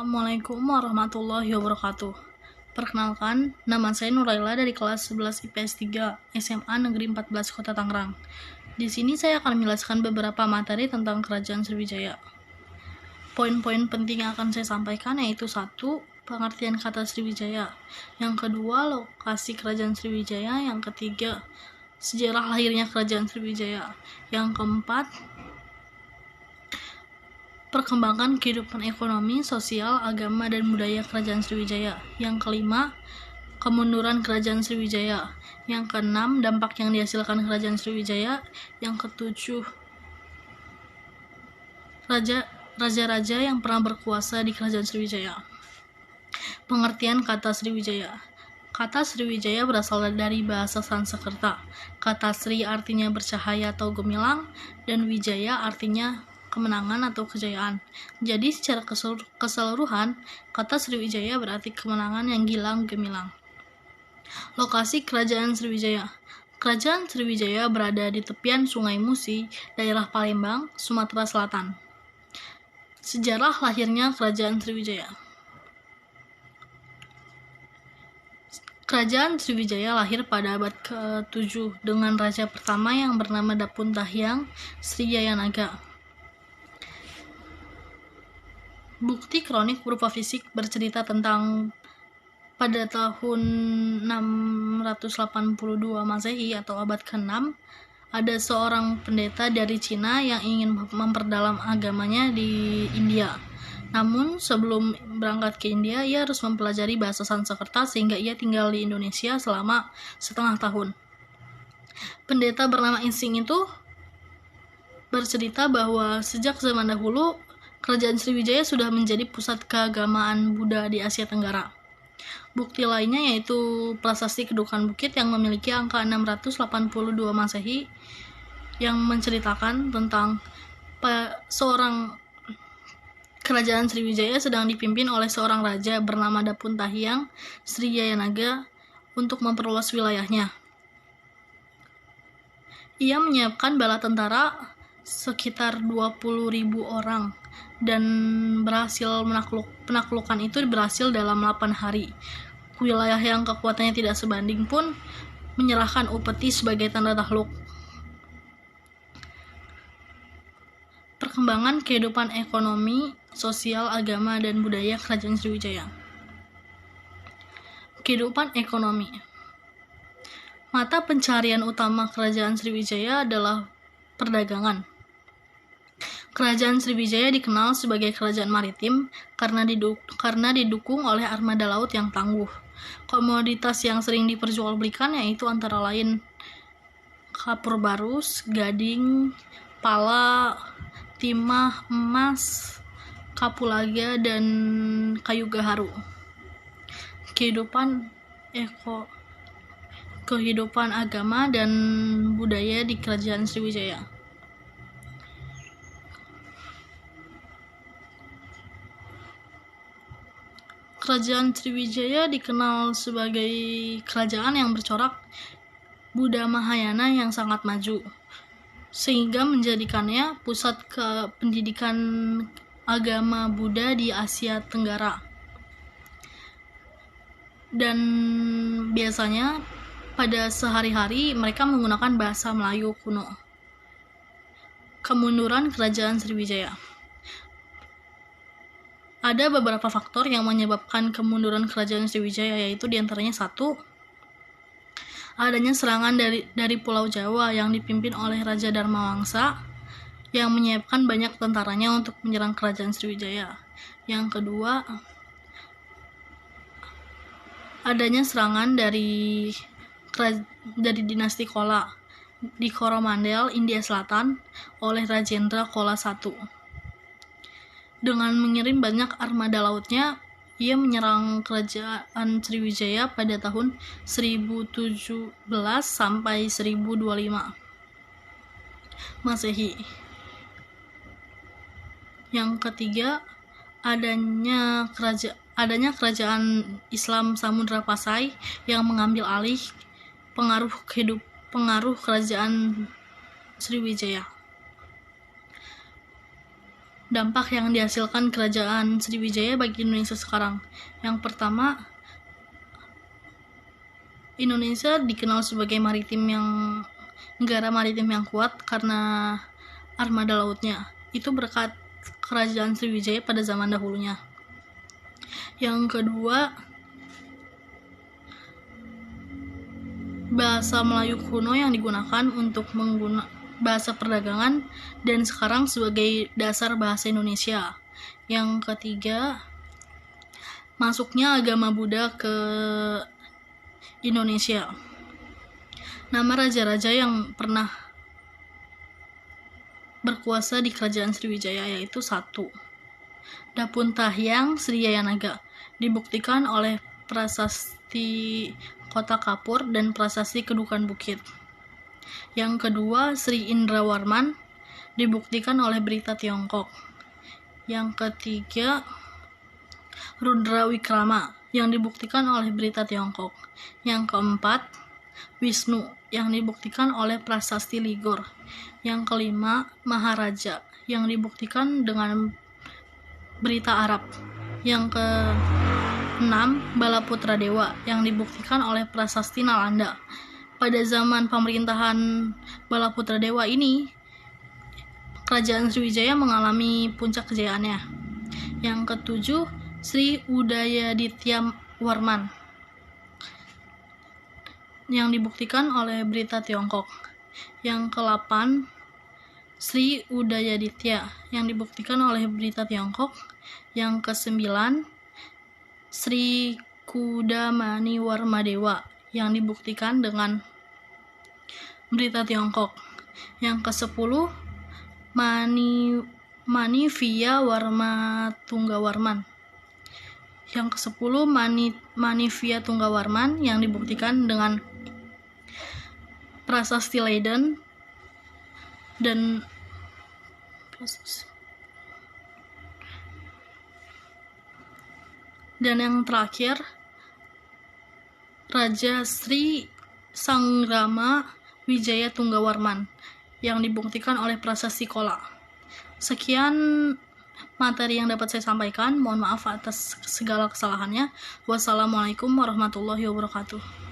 Assalamualaikum warahmatullahi wabarakatuh. Perkenalkan, nama saya Nuraila dari kelas 11 IPS 3 SMA Negeri 14 Kota Tangerang. Di sini saya akan menjelaskan beberapa materi tentang Kerajaan Sriwijaya. Poin-poin penting yang akan saya sampaikan yaitu 1. Pengertian kata Sriwijaya. Yang kedua, lokasi Kerajaan Sriwijaya. Yang ketiga, sejarah lahirnya Kerajaan Sriwijaya. Yang keempat, perkembangan kehidupan ekonomi, sosial, agama, dan budaya Kerajaan Sriwijaya. Yang kelima, kemunduran Kerajaan Sriwijaya. Yang keenam, dampak yang dihasilkan Kerajaan Sriwijaya. Yang ketujuh, raja-raja yang pernah berkuasa di Kerajaan Sriwijaya. Pengertian kata Sriwijaya. Kata Sriwijaya berasal dari bahasa Sanskerta. Kata Sri artinya bercahaya atau gemilang, dan Wijaya artinya kemenangan atau kejayaan. Jadi secara keseluruhan, kata Sriwijaya berarti kemenangan yang gemilang. Lokasi Kerajaan Sriwijaya. Kerajaan Sriwijaya berada di tepian Sungai Musi, daerah Palembang, Sumatera Selatan. Sejarah lahirnya Kerajaan Sriwijaya. Kerajaan Sriwijaya lahir pada abad ke-7 dengan raja pertama yang bernama Dapun Tahyang Srijayanaga. Bukti kronik berupa fisik bercerita tentang pada tahun 682 Masehi atau abad ke-6, ada seorang pendeta dari Cina yang ingin memperdalam agamanya di India. Namun sebelum berangkat ke India, ia harus mempelajari bahasa Sanskerta sehingga ia tinggal di Indonesia selama setengah tahun. Pendeta bernama Insing itu bercerita bahwa sejak zaman dahulu Kerajaan Sriwijaya sudah menjadi pusat keagamaan Buddha di Asia Tenggara. Bukti lainnya yaitu prasasti Kedukan Bukit yang memiliki angka 682 Masehi yang menceritakan tentang seorang Kerajaan Sriwijaya sedang dipimpin oleh seorang raja bernama Dapun Tahyang Srijayanaga untuk memperluas wilayahnya. Ia menyiapkan bala tentara sekitar 20.000 orang dan penaklukan itu berhasil dalam 8 hari. Wilayah yang kekuatannya tidak sebanding pun menyerahkan upeti sebagai tanda takluk. Perkembangan kehidupan ekonomi, sosial, agama, dan budaya Kerajaan Sriwijaya. Kehidupan ekonomi. Mata pencaharian utama Kerajaan Sriwijaya adalah perdagangan. Kerajaan Sriwijaya dikenal sebagai kerajaan maritim karena didukung oleh armada laut yang tangguh. Komoditas yang sering diperjualbelikan yaitu antara lain kapur barus, gading, pala, timah, emas, kapulaga, dan kayu gaharu. Kehidupan agama dan budaya di Kerajaan Sriwijaya. Kerajaan Sriwijaya dikenal sebagai kerajaan yang bercorak Buddha Mahayana yang sangat maju, sehingga menjadikannya pusat pendidikan agama Buddha di Asia Tenggara. Dan biasanya pada sehari-hari mereka menggunakan bahasa Melayu kuno. Kemunduran Kerajaan Sriwijaya. Ada beberapa faktor yang menyebabkan kemunduran Kerajaan Sriwijaya, yaitu diantaranya 1. Adanya serangan dari Pulau Jawa yang dipimpin oleh Raja Dharmawangsa yang menyiapkan banyak tentaranya untuk menyerang Kerajaan Sriwijaya. Yang kedua, adanya serangan dari dinasti Chola di Coromandel, India Selatan oleh Rajendra Chola I. Dengan mengirim banyak armada lautnya, ia menyerang Kerajaan Sriwijaya pada tahun 1017 sampai 1025 Masehi. Yang ketiga, adanya kerajaan Islam Samudra Pasai yang mengambil alih pengaruh Kerajaan Sriwijaya. dampak yang dihasilkan kerajaan Sriwijaya bagi Indonesia sekarang. Yang pertama, Indonesia dikenal sebagai negara maritim yang kuat karena armada lautnya. Itu berkat kerajaan Sriwijaya pada zaman dahulunya. Yang kedua, bahasa Melayu kuno yang digunakan untuk bahasa perdagangan dan sekarang sebagai dasar bahasa Indonesia. Yang ketiga, masuknya agama Buddha ke Indonesia. Nama raja-raja yang pernah berkuasa di kerajaan Sriwijaya yaitu 1. Dapuntahyang Sriyanaga, dibuktikan oleh prasasti Kota Kapur dan prasasti Kedukan Bukit. Yang kedua, Sri Indrawarman, dibuktikan oleh berita Tiongkok. Yang ketiga, Rudra Wikrama, yang dibuktikan oleh berita Tiongkok. Yang keempat, Wisnu, yang dibuktikan oleh prasasti Ligor. Yang kelima, Maharaja, yang dibuktikan dengan berita Arab. Yang keenam, Balaputra Dewa, yang dibuktikan oleh prasasti Nalanda. Pada zaman pemerintahan Balaputra Dewa ini, kerajaan Sriwijaya mengalami puncak kejayaannya. Yang ketujuh, Sri Udayaditya Warman, yang dibuktikan oleh berita Tiongkok. Yang ke-8, Sri Udayaditya, yang dibuktikan oleh berita Tiongkok. Yang ke-9, Sri Kudamani Warmadewa, yang dibuktikan dengan berita Tiongkok. Yang ke-10, Manivia Warmatunggawarman. Yang ke-10, Manivia Tunggawarman, yang dibuktikan dengan prasasti Leiden. Dan yang terakhir, Raja Sri Sanggrama Wijaya Tunggawarman, yang dibuktikan oleh prasasti Kola. Sekian materi yang dapat saya sampaikan. Mohon maaf atas segala kesalahannya. Wassalamualaikum warahmatullahi wabarakatuh.